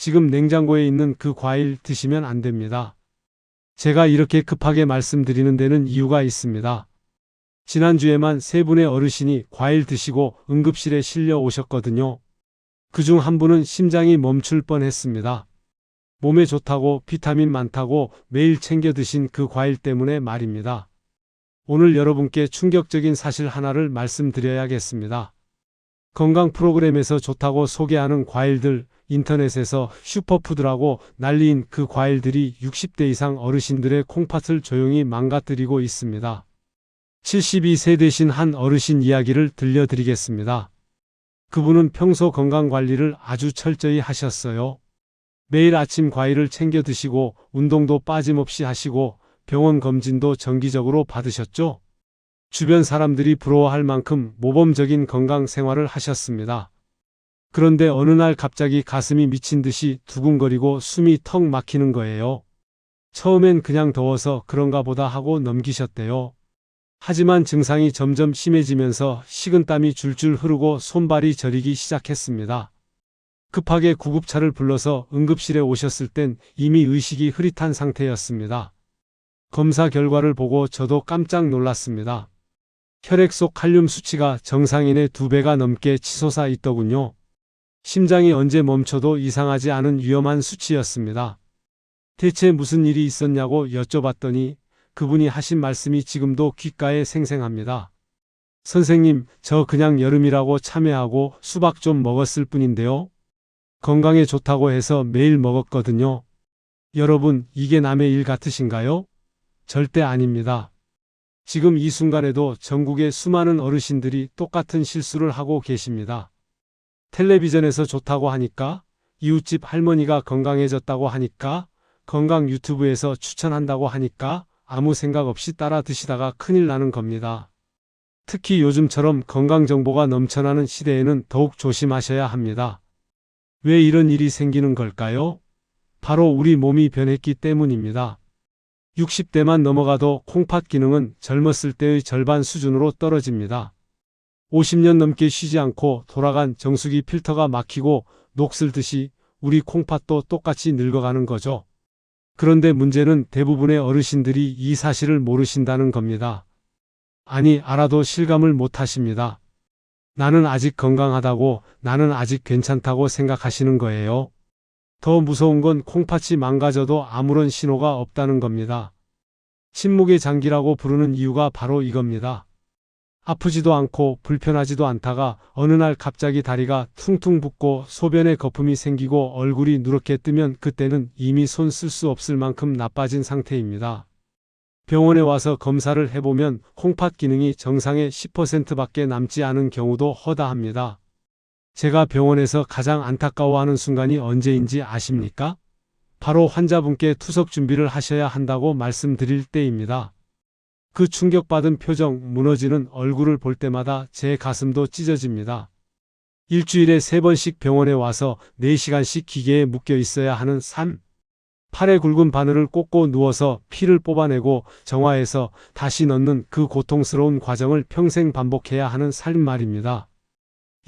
지금 냉장고에 있는 그 과일 드시면 안 됩니다. 제가 이렇게 급하게 말씀드리는 데는 이유가 있습니다. 지난주에만 세 분의 어르신이 과일 드시고 응급실에 실려 오셨거든요. 그중 한 분은 심장이 멈출 뻔했습니다. 몸에 좋다고 비타민 많다고 매일 챙겨 드신 그 과일 때문에 말입니다. 오늘 여러분께 충격적인 사실 하나를 말씀드려야겠습니다. 건강 프로그램에서 좋다고 소개하는 과일들, 인터넷에서 슈퍼푸드라고 난리인 그 과일들이 60대 이상 어르신들의 콩팥을 조용히 망가뜨리고 있습니다. 72세 되신 한 어르신 이야기를 들려드리겠습니다. 그분은 평소 건강관리를 아주 철저히 하셨어요. 매일 아침 과일을 챙겨 드시고 운동도 빠짐없이 하시고 병원 검진도 정기적으로 받으셨죠? 주변 사람들이 부러워할 만큼 모범적인 건강 생활을 하셨습니다. 그런데 어느 날 갑자기 가슴이 미친 듯이 두근거리고 숨이 턱 막히는 거예요. 처음엔 그냥 더워서 그런가 보다 하고 넘기셨대요. 하지만 증상이 점점 심해지면서 식은땀이 줄줄 흐르고 손발이 저리기 시작했습니다. 급하게 구급차를 불러서 응급실에 오셨을 땐 이미 의식이 흐릿한 상태였습니다. 검사 결과를 보고 저도 깜짝 놀랐습니다. 혈액 속 칼륨 수치가 정상인의 2배가 넘게 치솟아 있더군요. 심장이 언제 멈춰도 이상하지 않은 위험한 수치였습니다. 대체 무슨 일이 있었냐고 여쭤봤더니 그분이 하신 말씀이 지금도 귓가에 생생합니다. 선생님, 저 그냥 여름이라고 참외하고 수박 좀 먹었을 뿐인데요. 건강에 좋다고 해서 매일 먹었거든요. 여러분, 이게 남의 일 같으신가요? 절대 아닙니다. 지금 이 순간에도 전국의 수많은 어르신들이 똑같은 실수를 하고 계십니다. 텔레비전에서 좋다고 하니까, 이웃집 할머니가 건강해졌다고 하니까, 건강 유튜브에서 추천한다고 하니까 아무 생각 없이 따라 드시다가 큰일 나는 겁니다. 특히 요즘처럼 건강 정보가 넘쳐나는 시대에는 더욱 조심하셔야 합니다. 왜 이런 일이 생기는 걸까요? 바로 우리 몸이 변했기 때문입니다. 60대만 넘어가도 콩팥 기능은 젊었을 때의 절반 수준으로 떨어집니다. 50년 넘게 쉬지 않고 돌아간 정수기 필터가 막히고 녹슬듯이 우리 콩팥도 똑같이 늙어가는 거죠. 그런데 문제는 대부분의 어르신들이 이 사실을 모르신다는 겁니다. 아니, 알아도 실감을 못 하십니다. 나는 아직 건강하다고, 나는 아직 괜찮다고 생각하시는 거예요. 더 무서운 건 콩팥이 망가져도 아무런 신호가 없다는 겁니다. 침묵의 장기라고 부르는 이유가 바로 이겁니다. 아프지도 않고 불편하지도 않다가 어느 날 갑자기 다리가 퉁퉁 붓고 소변에 거품이 생기고 얼굴이 누렇게 뜨면 그때는 이미 손 쓸 수 없을 만큼 나빠진 상태입니다. 병원에 와서 검사를 해보면 콩팥 기능이 정상의 10%밖에 남지 않은 경우도 허다합니다. 제가 병원에서 가장 안타까워하는 순간이 언제인지 아십니까? 바로 환자분께 투석 준비를 하셔야 한다고 말씀드릴 때입니다. 그 충격받은 표정, 무너지는 얼굴을 볼 때마다 제 가슴도 찢어집니다. 일주일에 3번씩 병원에 와서 4시간씩 기계에 묶여 있어야 하는 삶. 팔에 굵은 바늘을 꽂고 누워서 피를 뽑아내고 정화해서 다시 넣는 그 고통스러운 과정을 평생 반복해야 하는 삶 말입니다.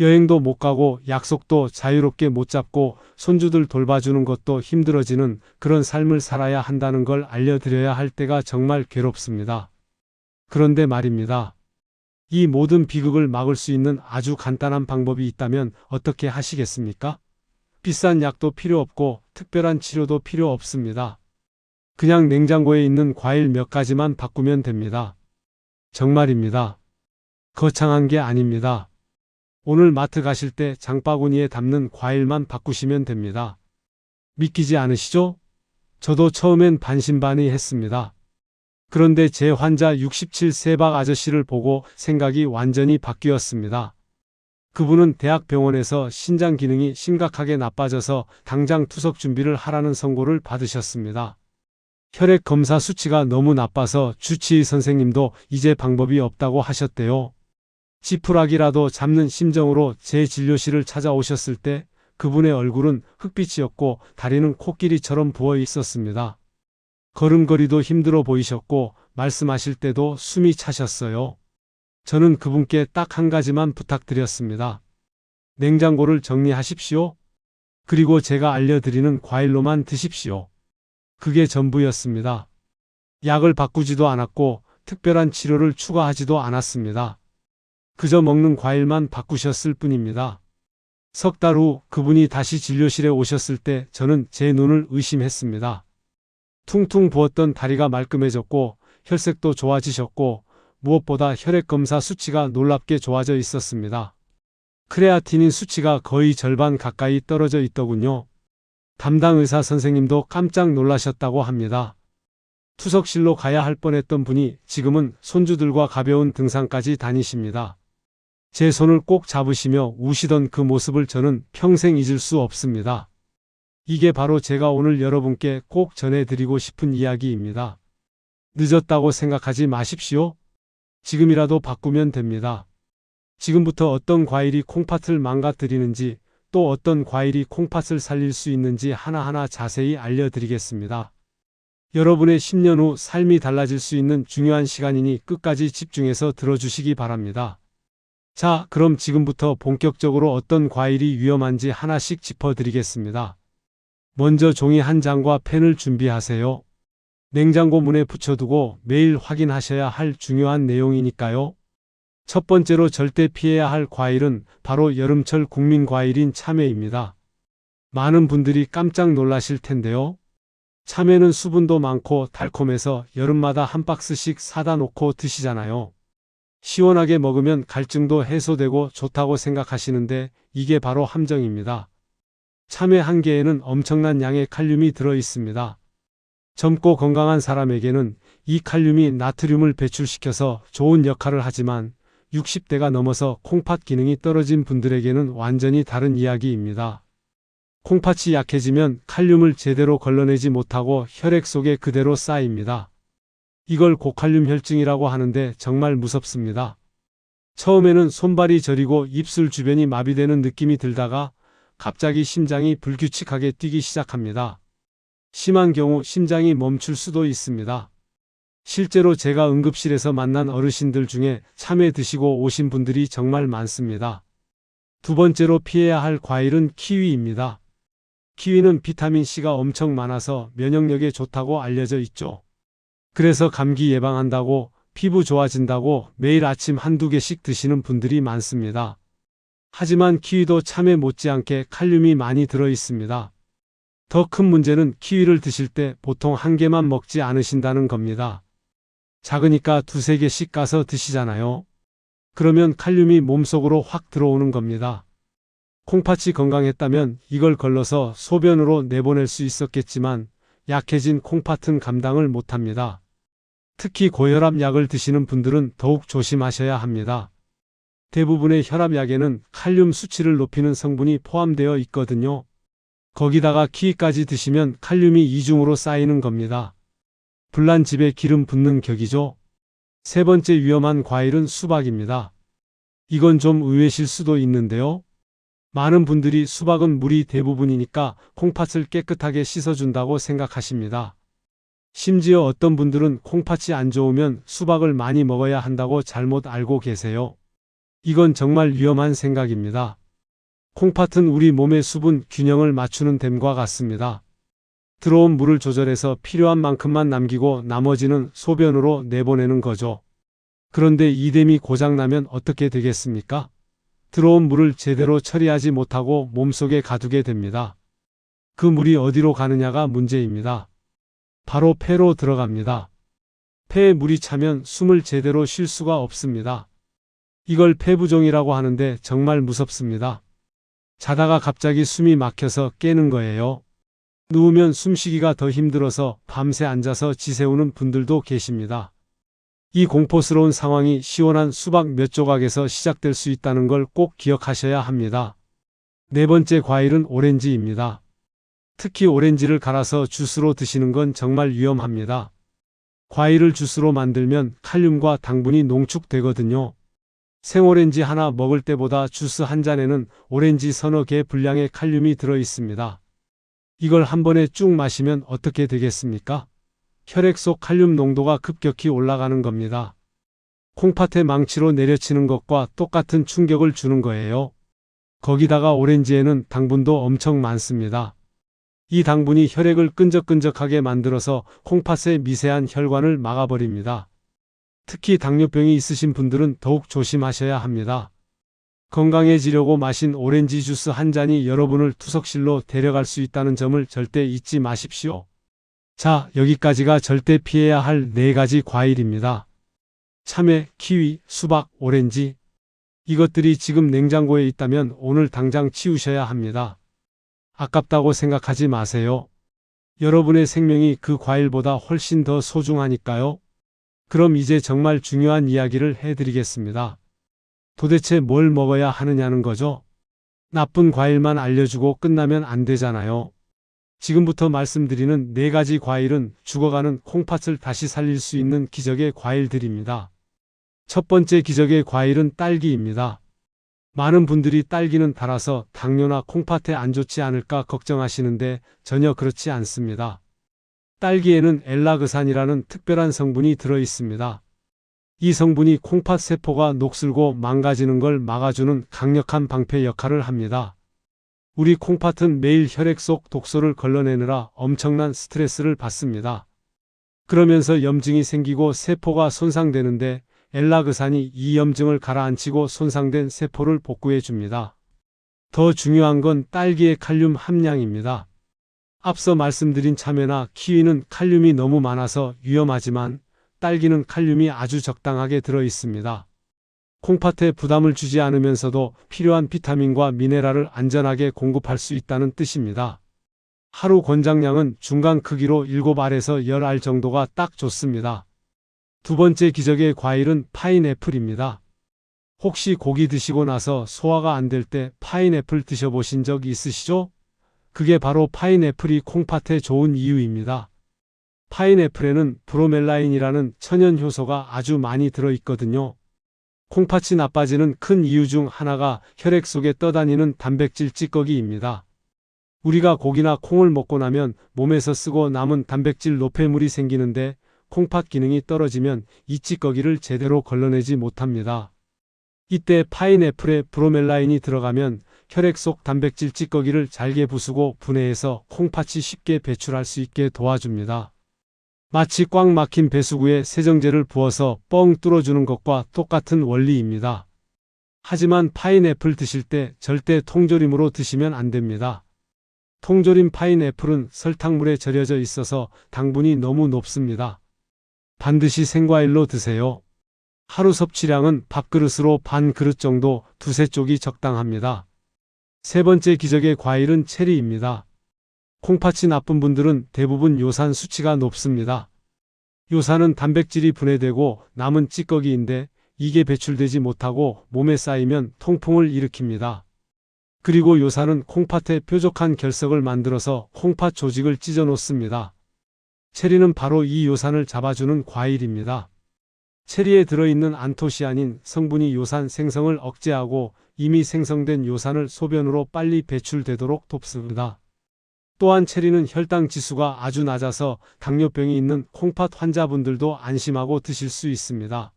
여행도 못 가고 약속도 자유롭게 못 잡고 손주들 돌봐주는 것도 힘들어지는 그런 삶을 살아야 한다는 걸 알려드려야 할 때가 정말 괴롭습니다. 그런데 말입니다. 이 모든 비극을 막을 수 있는 아주 간단한 방법이 있다면 어떻게 하시겠습니까? 비싼 약도 필요 없고 특별한 치료도 필요 없습니다. 그냥 냉장고에 있는 과일 몇 가지만 바꾸면 됩니다. 정말입니다. 거창한 게 아닙니다. 오늘 마트 가실 때 장바구니에 담는 과일만 바꾸시면 됩니다. 믿기지 않으시죠? 저도 처음엔 반신반의했습니다. 그런데 제 환자 67세 박 아저씨를 보고 생각이 완전히 바뀌었습니다. 그분은 대학병원에서 신장 기능이 심각하게 나빠져서 당장 투석 준비를 하라는 선고를 받으셨습니다. 혈액 검사 수치가 너무 나빠서 주치의 선생님도 이제 방법이 없다고 하셨대요. 지푸라기라도 잡는 심정으로 제 진료실을 찾아오셨을 때 그분의 얼굴은 흑빛이었고 다리는 코끼리처럼 부어 있었습니다. 걸음걸이도 힘들어 보이셨고 말씀하실 때도 숨이 차셨어요. 저는 그분께 딱 한 가지만 부탁드렸습니다. 냉장고를 정리하십시오. 그리고 제가 알려드리는 과일로만 드십시오. 그게 전부였습니다. 약을 바꾸지도 않았고 특별한 치료를 추가하지도 않았습니다. 그저 먹는 과일만 바꾸셨을 뿐입니다. 석 달 후 그분이 다시 진료실에 오셨을 때 저는 제 눈을 의심했습니다. 퉁퉁 부었던 다리가 말끔해졌고 혈색도 좋아지셨고 무엇보다 혈액 검사 수치가 놀랍게 좋아져 있었습니다. 크레아티닌 수치가 거의 절반 가까이 떨어져 있더군요. 담당 의사 선생님도 깜짝 놀라셨다고 합니다. 투석실로 가야 할 뻔했던 분이 지금은 손주들과 가벼운 등산까지 다니십니다. 제 손을 꼭 잡으시며 우시던 그 모습을 저는 평생 잊을 수 없습니다. 이게 바로 제가 오늘 여러분께 꼭 전해드리고 싶은 이야기입니다. 늦었다고 생각하지 마십시오. 지금이라도 바꾸면 됩니다. 지금부터 어떤 과일이 콩팥을 망가뜨리는지 또 어떤 과일이 콩팥을 살릴 수 있는지 하나하나 자세히 알려드리겠습니다. 여러분의 10년 후 삶이 달라질 수 있는 중요한 시간이니 끝까지 집중해서 들어주시기 바랍니다. 자, 그럼 지금부터 본격적으로 어떤 과일이 위험한지 하나씩 짚어드리겠습니다. 먼저 종이 한 장과 펜을 준비하세요. 냉장고 문에 붙여두고 매일 확인하셔야 할 중요한 내용이니까요. 첫 번째로 절대 피해야 할 과일은 바로 여름철 국민 과일인 참외입니다. 많은 분들이 깜짝 놀라실 텐데요. 참외는 수분도 많고 달콤해서 여름마다 한 박스씩 사다 놓고 드시잖아요. 시원하게 먹으면 갈증도 해소되고 좋다고 생각하시는데 이게 바로 함정입니다. 참외 한 개에는 엄청난 양의 칼륨이 들어 있습니다. 젊고 건강한 사람에게는 이 칼륨이 나트륨을 배출시켜서 좋은 역할을 하지만 60대가 넘어서 콩팥 기능이 떨어진 분들에게는 완전히 다른 이야기입니다. 콩팥이 약해지면 칼륨을 제대로 걸러내지 못하고 혈액 속에 그대로 쌓입니다. 이걸 고칼륨 혈증이라고 하는데 정말 무섭습니다. 처음에는 손발이 저리고 입술 주변이 마비되는 느낌이 들다가 갑자기 심장이 불규칙하게 뛰기 시작합니다. 심한 경우 심장이 멈출 수도 있습니다. 실제로 제가 응급실에서 만난 어르신들 중에 참외 드시고 오신 분들이 정말 많습니다. 두 번째로 피해야 할 과일은 키위입니다. 키위는 비타민C가 엄청 많아서 면역력에 좋다고 알려져 있죠. 그래서 감기 예방한다고 피부 좋아진다고 매일 아침 한두 개씩 드시는 분들이 많습니다. 하지만 키위도 참외 못지않게 칼륨이 많이 들어 있습니다. 더 큰 문제는 키위를 드실 때 보통 한 개만 먹지 않으신다는 겁니다. 작으니까 두세 개씩 까서 드시잖아요. 그러면 칼륨이 몸속으로 확 들어오는 겁니다. 콩팥이 건강했다면 이걸 걸러서 소변으로 내보낼 수 있었겠지만 약해진 콩팥은 감당을 못합니다. 특히 고혈압 약을 드시는 분들은 더욱 조심하셔야 합니다. 대부분의 혈압약에는 칼륨 수치를 높이는 성분이 포함되어 있거든요. 거기다가 키위까지 드시면 칼륨이 이중으로 쌓이는 겁니다. 불난 집에 기름 붓는 격이죠. 세 번째 위험한 과일은 수박입니다. 이건 좀 의외실 수도 있는데요. 많은 분들이 수박은 물이 대부분이니까 콩팥을 깨끗하게 씻어준다고 생각하십니다. 심지어 어떤 분들은 콩팥이 안 좋으면 수박을 많이 먹어야 한다고 잘못 알고 계세요. 이건 정말 위험한 생각입니다. 콩팥은 우리 몸의 수분 균형을 맞추는 댐과 같습니다. 들어온 물을 조절해서 필요한 만큼만 남기고 나머지는 소변으로 내보내는 거죠. 그런데 이 댐이 고장나면 어떻게 되겠습니까? 들어온 물을 제대로 처리하지 못하고 몸속에 가두게 됩니다. 그 물이 어디로 가느냐가 문제입니다. 바로 폐로 들어갑니다. 폐에 물이 차면 숨을 제대로 쉴 수가 없습니다. 이걸 폐부종이라고 하는데 정말 무섭습니다. 자다가 갑자기 숨이 막혀서 깨는 거예요. 누우면 숨쉬기가 더 힘들어서 밤새 앉아서 지새우는 분들도 계십니다. 이 공포스러운 상황이 시원한 수박 몇 조각에서 시작될 수 있다는 걸 꼭 기억하셔야 합니다. 네 번째 과일은 오렌지입니다. 특히 오렌지를 갈아서 주스로 드시는 건 정말 위험합니다. 과일을 주스로 만들면 칼륨과 당분이 농축되거든요. 생오렌지 하나 먹을 때보다 주스 한 잔에는 오렌지 서너 개 분량의 칼륨이 들어 있습니다. 이걸 한 번에 쭉 마시면 어떻게 되겠습니까? 혈액 속 칼륨 농도가 급격히 올라가는 겁니다. 콩팥에 망치로 내려치는 것과 똑같은 충격을 주는 거예요. 거기다가 오렌지에는 당분도 엄청 많습니다. 이 당분이 혈액을 끈적끈적하게 만들어서 콩팥의 미세한 혈관을 막아버립니다. 특히 당뇨병이 있으신 분들은 더욱 조심하셔야 합니다. 건강해지려고 마신 오렌지 주스 한 잔이 여러분을 투석실로 데려갈 수 있다는 점을 절대 잊지 마십시오. 자, 여기까지가 절대 피해야 할 4가지 과일입니다. 참외, 키위, 수박, 오렌지. 이것들이 지금 냉장고에 있다면 오늘 당장 치우셔야 합니다. 아깝다고 생각하지 마세요. 여러분의 생명이 그 과일보다 훨씬 더 소중하니까요. 그럼 이제 정말 중요한 이야기를 해드리겠습니다. 도대체 뭘 먹어야 하느냐는 거죠? 나쁜 과일만 알려주고 끝나면 안 되잖아요. 지금부터 말씀드리는 4가지 과일은 죽어가는 콩팥을 다시 살릴 수 있는 기적의 과일들입니다. 첫 번째 기적의 과일은 딸기입니다. 많은 분들이 딸기는 달아서 당뇨나 콩팥에 안 좋지 않을까 걱정하시는데 전혀 그렇지 않습니다. 딸기에는 엘라그산이라는 특별한 성분이 들어 있습니다. 이 성분이 콩팥 세포가 녹슬고 망가지는 걸 막아주는 강력한 방패 역할을 합니다. 우리 콩팥은 매일 혈액 속 독소를 걸러내느라 엄청난 스트레스를 받습니다. 그러면서 염증이 생기고 세포가 손상되는데 엘라그산이 이 염증을 가라앉히고 손상된 세포를 복구해 줍니다. 더 중요한 건 딸기의 칼륨 함량입니다. 앞서 말씀드린 참외나 키위는 칼륨이 너무 많아서 위험하지만 딸기는 칼륨이 아주 적당하게 들어 있습니다. 콩팥에 부담을 주지 않으면서도 필요한 비타민과 미네랄을 안전하게 공급할 수 있다는 뜻입니다. 하루 권장량은 중간 크기로 7알에서 10알 정도가 딱 좋습니다. 두 번째 기적의 과일은 파인애플입니다. 혹시 고기 드시고 나서 소화가 안 될 때 파인애플 드셔보신 적 있으시죠? 그게 바로 파인애플이 콩팥에 좋은 이유입니다. 파인애플에는 브로멜라인이라는 천연 효소가 아주 많이 들어있거든요. 콩팥이 나빠지는 큰 이유 중 하나가 혈액 속에 떠다니는 단백질 찌꺼기입니다. 우리가 고기나 콩을 먹고 나면 몸에서 쓰고 남은 단백질 노폐물이 생기는데 콩팥 기능이 떨어지면 이 찌꺼기를 제대로 걸러내지 못합니다. 이때 파인애플에 브로멜라인이 들어가면 혈액 속 단백질 찌꺼기를 잘게 부수고 분해해서 콩팥이 쉽게 배출할 수 있게 도와줍니다. 마치 꽉 막힌 배수구에 세정제를 부어서 뻥 뚫어주는 것과 똑같은 원리입니다. 하지만 파인애플 드실 때 절대 통조림으로 드시면 안 됩니다. 통조림 파인애플은 설탕물에 절여져 있어서 당분이 너무 높습니다. 반드시 생과일로 드세요. 하루 섭취량은 밥그릇으로 반 그릇 정도 2~3쪽이 적당합니다. 세 번째 기적의 과일은 체리입니다. 콩팥이 나쁜 분들은 대부분 요산 수치가 높습니다. 요산은 단백질이 분해되고 남은 찌꺼기인데 이게 배출되지 못하고 몸에 쌓이면 통풍을 일으킵니다. 그리고 요산은 콩팥에 뾰족한 결석을 만들어서 콩팥 조직을 찢어 놓습니다. 체리는 바로 이 요산을 잡아주는 과일입니다. 체리에 들어있는 안토시아닌 성분이 요산 생성을 억제하고 이미 생성된 요산을 소변으로 빨리 배출되도록 돕습니다. 또한 체리는 혈당 지수가 아주 낮아서 당뇨병이 있는 콩팥 환자분들도 안심하고 드실 수 있습니다.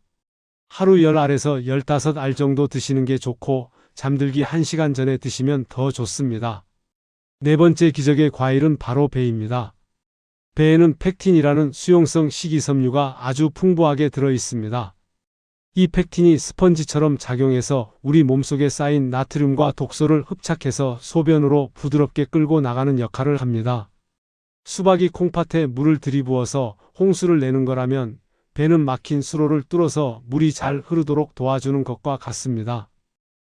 하루 10알에서 15알 정도 드시는 게 좋고 잠들기 1시간 전에 드시면 더 좋습니다. 네 번째 기적의 과일은 바로 배입니다. 배에는 펙틴이라는 수용성 식이섬유가 아주 풍부하게 들어 있습니다. 이 펙틴이 스펀지처럼 작용해서 우리 몸속에 쌓인 나트륨과 독소를 흡착해서 소변으로 부드럽게 끌고 나가는 역할을 합니다. 수박이 콩팥에 물을 들이부어서 홍수를 내는 거라면 배는 막힌 수로를 뚫어서 물이 잘 흐르도록 도와주는 것과 같습니다.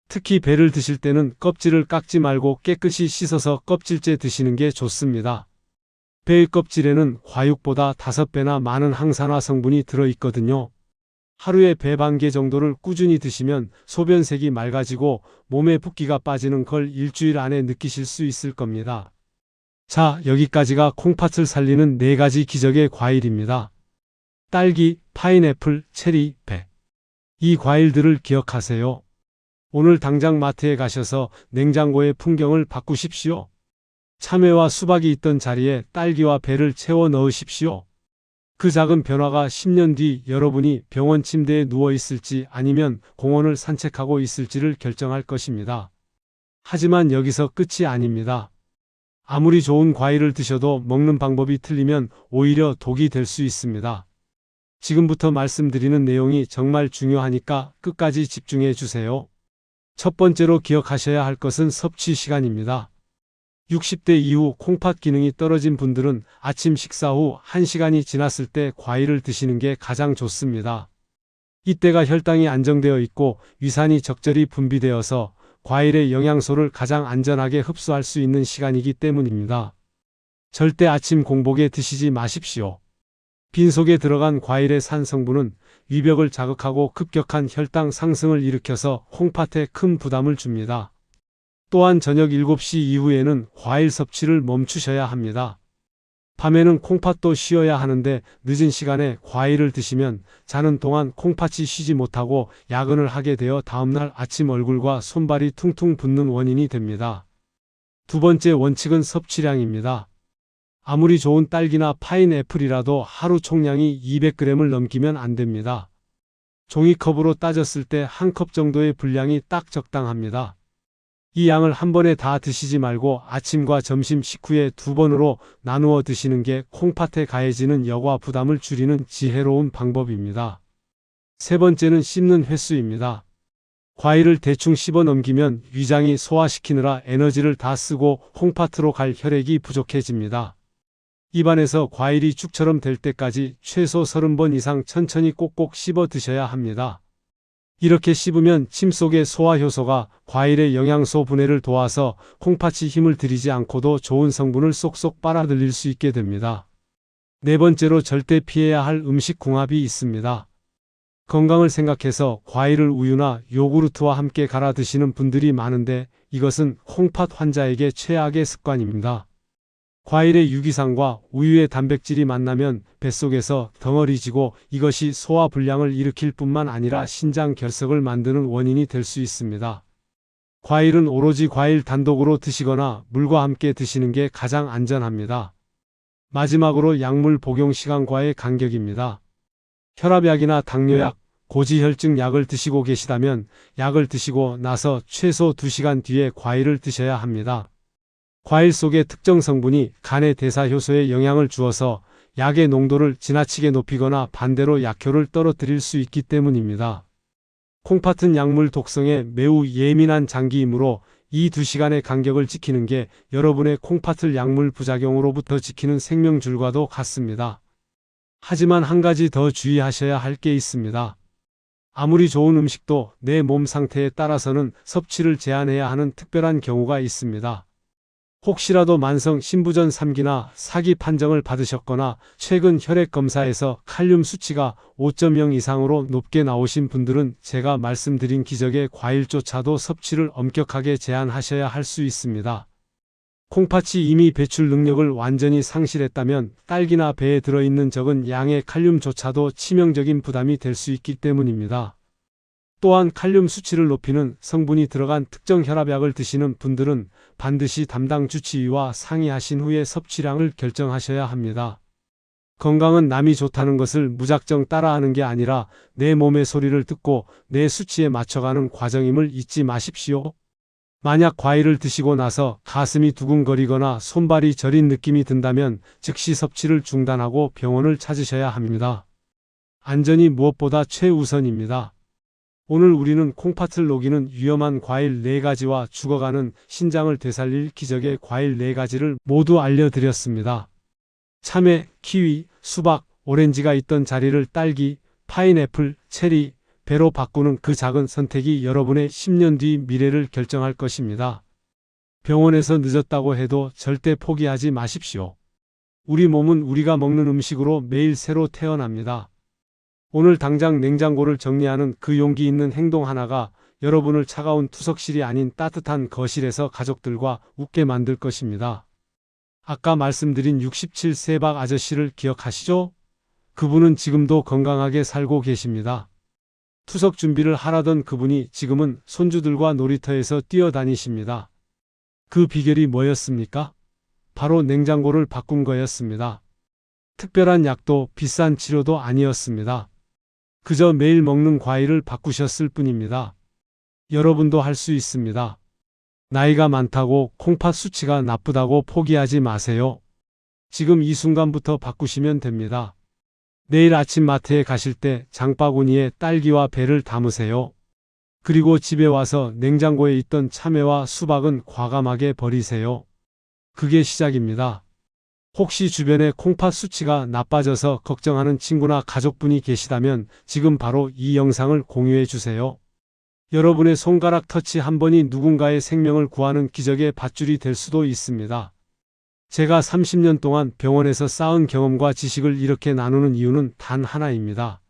특히 배를 드실 때는 껍질을 깎지 말고 깨끗이 씻어서 껍질째 드시는 게 좋습니다. 배의 껍질에는 과육보다 5배나 많은 항산화 성분이 들어있거든요. 하루에 배 반 개 정도를 꾸준히 드시면 소변색이 맑아지고 몸에 붓기가 빠지는 걸 일주일 안에 느끼실 수 있을 겁니다. 자, 여기까지가 콩팥을 살리는 4가지 기적의 과일입니다. 딸기, 파인애플, 체리, 배. 이 과일들을 기억하세요. 오늘 당장 마트에 가셔서 냉장고의 풍경을 바꾸십시오. 참외와 수박이 있던 자리에 딸기와 배를 채워 넣으십시오. 그 작은 변화가 10년 뒤 여러분이 병원 침대에 누워 있을지 아니면 공원을 산책하고 있을지를 결정할 것입니다. 하지만 여기서 끝이 아닙니다. 아무리 좋은 과일을 드셔도 먹는 방법이 틀리면 오히려 독이 될 수 있습니다. 지금부터 말씀드리는 내용이 정말 중요하니까 끝까지 집중해 주세요. 첫 번째로 기억하셔야 할 것은 섭취 시간입니다. 60대 이후 콩팥 기능이 떨어진 분들은 아침 식사 후 1시간이 지났을 때 과일을 드시는 게 가장 좋습니다. 이때가 혈당이 안정되어 있고 위산이 적절히 분비되어서 과일의 영양소를 가장 안전하게 흡수할 수 있는 시간이기 때문입니다. 절대 아침 공복에 드시지 마십시오. 빈속에 들어간 과일의 산 성분은 위벽을 자극하고 급격한 혈당 상승을 일으켜서 콩팥에 큰 부담을 줍니다. 또한 저녁 7시 이후에는 과일 섭취를 멈추셔야 합니다. 밤에는 콩팥도 쉬어야 하는데 늦은 시간에 과일을 드시면 자는 동안 콩팥이 쉬지 못하고 야근을 하게 되어 다음날 아침 얼굴과 손발이 퉁퉁 붓는 원인이 됩니다. 두 번째 원칙은 섭취량입니다. 아무리 좋은 딸기나 파인애플이라도 하루 총량이 200g을 넘기면 안 됩니다. 종이컵으로 따졌을 때 한 컵 정도의 분량이 딱 적당합니다. 이 양을 한 번에 다 드시지 말고 아침과 점심 식후에 2번으로 나누어 드시는 게 콩팥에 가해지는 여과 부담을 줄이는 지혜로운 방법입니다. 세 번째는 씹는 횟수입니다. 과일을 대충 씹어 넘기면 위장이 소화시키느라 에너지를 다 쓰고 콩팥으로 갈 혈액이 부족해집니다. 입안에서 과일이 죽처럼 될 때까지 최소 30번 이상 천천히 꼭꼭 씹어 드셔야 합니다. 이렇게 씹으면 침 속의 소화효소가 과일의 영양소 분해를 도와서 콩팥이 힘을 들이지 않고도 좋은 성분을 쏙쏙 빨아들일 수 있게 됩니다. 네 번째로 절대 피해야 할 음식 궁합이 있습니다. 건강을 생각해서 과일을 우유나 요구르트와 함께 갈아 드시는 분들이 많은데 이것은 콩팥 환자에게 최악의 습관입니다. 과일의 유기산과 우유의 단백질이 만나면 뱃속에서 덩어리지고 이것이 소화불량을 일으킬 뿐만 아니라 신장 결석을 만드는 원인이 될 수 있습니다. 과일은 오로지 과일 단독으로 드시거나 물과 함께 드시는 게 가장 안전합니다. 마지막으로 약물 복용 시간과의 간격입니다. 혈압약이나 당뇨약, 고지혈증 약을 드시고 계시다면 약을 드시고 나서 최소 2시간 뒤에 과일을 드셔야 합니다. 과일 속의 특정 성분이 간의 대사효소에 영향을 주어서 약의 농도를 지나치게 높이거나 반대로 약효를 떨어뜨릴 수 있기 때문입니다. 콩팥은 약물 독성에 매우 예민한 장기이므로 이 2시간의 간격을 지키는 게 여러분의 콩팥을 약물 부작용으로부터 지키는 생명줄과도 같습니다. 하지만 한 가지 더 주의하셔야 할 게 있습니다. 아무리 좋은 음식도 내 몸 상태에 따라서는 섭취를 제한해야 하는 특별한 경우가 있습니다. 혹시라도 만성 신부전 3기나 4기 판정을 받으셨거나 최근 혈액 검사에서 칼륨 수치가 5.0 이상으로 높게 나오신 분들은 제가 말씀드린 기적의 과일조차도 섭취를 엄격하게 제한하셔야 할 수 있습니다. 콩팥이 이미 배출 능력을 완전히 상실했다면 딸기나 배에 들어있는 적은 양의 칼륨조차도 치명적인 부담이 될 수 있기 때문입니다. 또한 칼륨 수치를 높이는 성분이 들어간 특정 혈압약을 드시는 분들은 반드시 담당 주치의와 상의하신 후에 섭취량을 결정하셔야 합니다. 건강은 남이 좋다는 것을 무작정 따라하는 게 아니라 내 몸의 소리를 듣고 내 수치에 맞춰가는 과정임을 잊지 마십시오. 만약 과일을 드시고 나서 가슴이 두근거리거나 손발이 저린 느낌이 든다면 즉시 섭취를 중단하고 병원을 찾으셔야 합니다. 안전이 무엇보다 최우선입니다. 오늘 우리는 콩팥을 녹이는 위험한 과일 4가지와 죽어가는 신장을 되살릴 기적의 과일 4가지를 모두 알려드렸습니다. 참외, 키위, 수박, 오렌지가 있던 자리를 딸기, 파인애플, 체리, 배로 바꾸는 그 작은 선택이 여러분의 10년 뒤 미래를 결정할 것입니다. 병원에서 늦었다고 해도 절대 포기하지 마십시오. 우리 몸은 우리가 먹는 음식으로 매일 새로 태어납니다. 오늘 당장 냉장고를 정리하는 그 용기 있는 행동 하나가 여러분을 차가운 투석실이 아닌 따뜻한 거실에서 가족들과 웃게 만들 것입니다. 아까 말씀드린 67세 박 아저씨를 기억하시죠? 그분은 지금도 건강하게 살고 계십니다. 투석 준비를 하라던 그분이 지금은 손주들과 놀이터에서 뛰어다니십니다. 그 비결이 뭐였습니까? 바로 냉장고를 바꾼 거였습니다. 특별한 약도 비싼 치료도 아니었습니다. 그저 매일 먹는 과일을 바꾸셨을 뿐입니다. 여러분도 할 수 있습니다. 나이가 많다고 콩팥 수치가 나쁘다고 포기하지 마세요. 지금 이 순간부터 바꾸시면 됩니다. 내일 아침 마트에 가실 때 장바구니에 딸기와 배를 담으세요. 그리고 집에 와서 냉장고에 있던 참외와 수박은 과감하게 버리세요. 그게 시작입니다. 혹시 주변에 콩팥 수치가 나빠져서 걱정하는 친구나 가족분이 계시다면 지금 바로 이 영상을 공유해 주세요. 여러분의 손가락 터치 한 번이 누군가의 생명을 구하는 기적의 밧줄이 될 수도 있습니다. 제가 30년 동안 병원에서 쌓은 경험과 지식을 이렇게 나누는 이유는 단 하나입니다.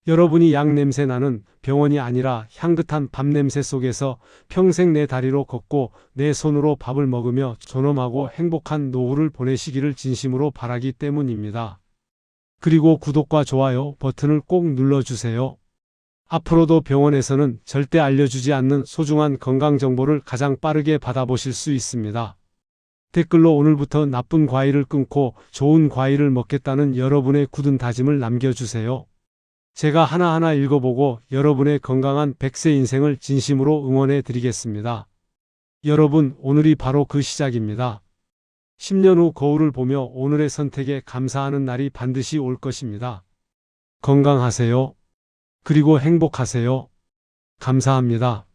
여러분이 약 냄새 나는 병원이 아니라 향긋한 밥 냄새 속에서 평생 내 다리로 걷고 내 손으로 밥을 먹으며 존엄하고 행복한 노후를 보내시기를 진심으로 바라기 때문입니다. 그리고 구독과 좋아요 버튼을 꼭 눌러주세요. 앞으로도 병원에서는 절대 알려주지 않는 소중한 건강 정보를 가장 빠르게 받아보실 수 있습니다. 댓글로 오늘부터 나쁜 과일을 끊고 좋은 과일을 먹겠다는 여러분의 굳은 다짐을 남겨주세요. 제가 하나하나 읽어보고 여러분의 건강한 100세 인생을 진심으로 응원해 드리겠습니다. 여러분, 오늘이 바로 그 시작입니다. 10년 후 거울을 보며 오늘의 선택에 감사하는 날이 반드시 올 것입니다. 건강하세요. 그리고 행복하세요. 감사합니다.